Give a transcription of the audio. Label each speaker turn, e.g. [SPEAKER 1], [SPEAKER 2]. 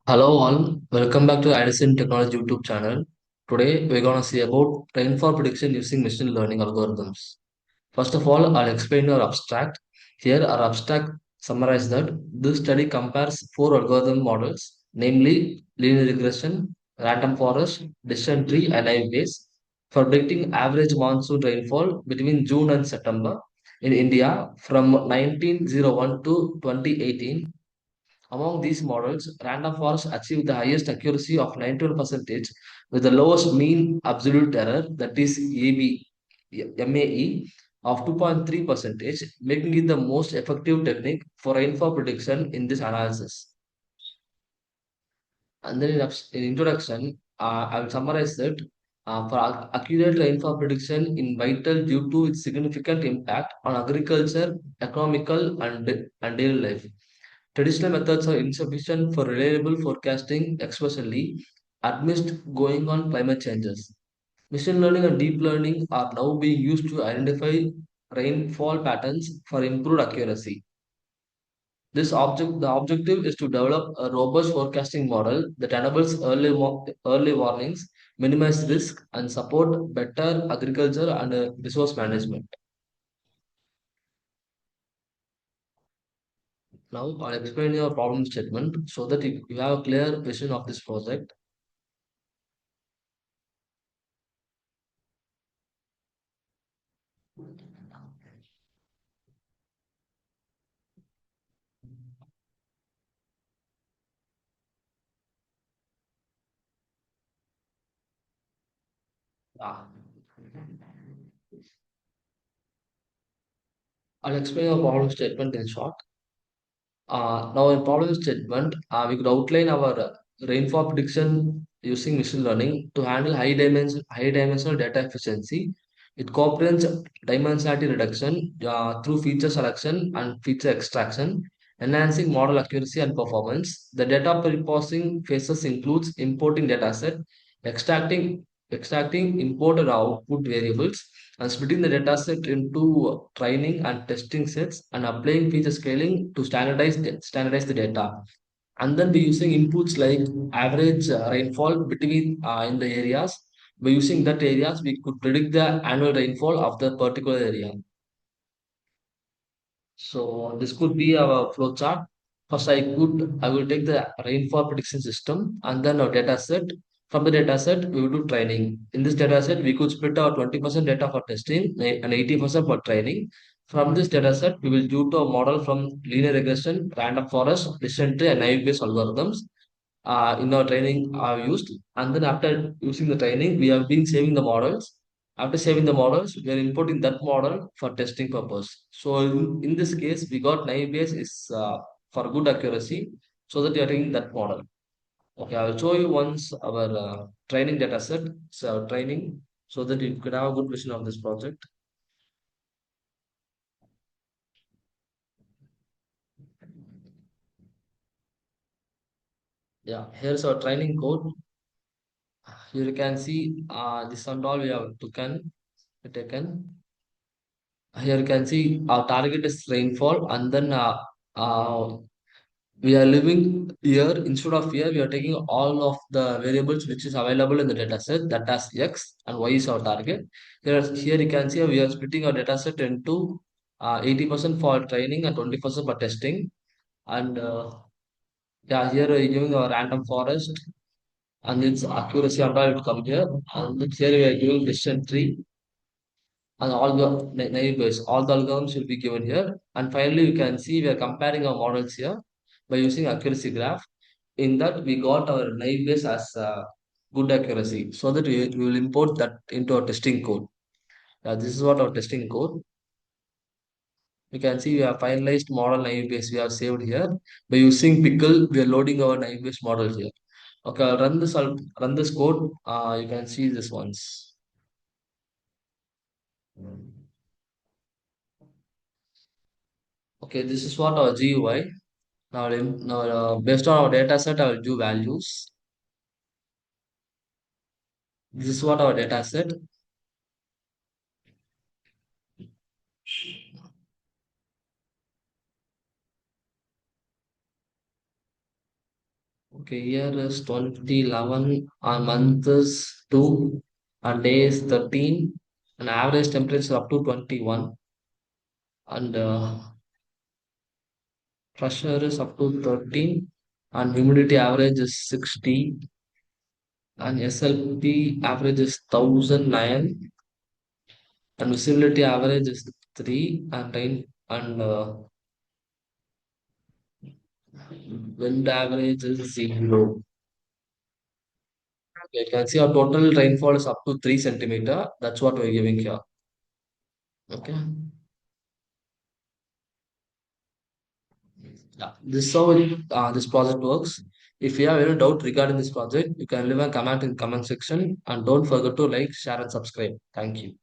[SPEAKER 1] Hello all, welcome back to Addison Technology YouTube channel. Today we're gonna see about rainfall prediction using machine learning algorithms. First of all, I'll explain our abstract. Here our abstract summarizes that this study compares four algorithm models, namely linear regression, random forest, decision tree, and naive Bayes, for predicting average monsoon rainfall between June and September in India from 1901 to 2018. Among these models, random forest achieved the highest accuracy of 91% with the lowest mean absolute error, that is MAE, of 2.3 percentage, making it the most effective technique for rainfall prediction in this analysis. And then in introduction, I will summarize that for accurate rainfall prediction in vital due to its significant impact on agriculture, economical, and daily life. Traditional methods are insufficient for reliable forecasting, especially amidst going on climate changes. Machine learning and deep learning are now being used to identify rainfall patterns for improved accuracy. The objective is to develop a robust forecasting model that enables early warnings, minimize risk, and support better agriculture and resource management. Now, I'll explain your problem statement so that you have a clear vision of this project. Ah, I'll explain your problem statement in short. Now, in problem statement, we could outline our rainfall prediction using machine learning to handle high dimensional data efficiency. It comprehends dimensionality reduction through feature selection and feature extraction, enhancing model accuracy and performance. The data pre-processing phases includes importing dataset, extracting import and output variables, and splitting the dataset into training and testing sets and applying feature scaling to standardize the data. And then we're using inputs like average rainfall between in the areas. By using that areas, we could predict the annual rainfall of the particular area. So this could be our flow chart. First, I will take the rainfall prediction system and then our data set. From the data set, we will do training. In this data set, we could split our 20% data for testing and 80% for training. From this data set, we will do to a model from linear regression, random forest, decision tree, and naive-based algorithms in our training are used. And then after using the training, we have been saving the models. After saving the models, we are importing that model for testing purpose. So in this case, we got naive base is for good accuracy, so that we are taking that model. Okay, I will show you once our training data set, so training, so that you could have a good vision of this project. Yeah, here's our training code. Here you can see this and all we have taken. Here you can see our target is rainfall, and then we are living here instead of here. We are taking all of the variables which is available in the data set that has x and y is our target. Here you can see we are splitting our data set into 80% for training and 20% for testing. And yeah, here we are giving our random forest and its accuracy and all will come here. And here we are giving decision tree and all the neighbors, all the algorithms will be given here. And finally, you can see we are comparing our models here by using accuracy graph. In that, we got our neighbors as good accuracy, so that we will import that into our testing code. This is what our testing code. You can see we have finalized model naive base we have saved here. By using pickle, we are loading our naive base model here. Okay, I'll run this code. You can see this once. Okay, this is what our GUI. Now, based on our data set, I will do values. This is what our data set. Year is 2011, and month is 2, and day is 13, and average temperature up to 21, and pressure is up to 13, and humidity average is 60, and SLP average is 1009, and visibility average is 3, and rain and wind average is 0. You can see our total rainfall is up to 3 centimeter. That's what we're giving here. Okay. Yeah. This is how this project works. If you have any doubt regarding this project, you can leave a comment in comment section, and don't forget to like, share, and subscribe. Thank you.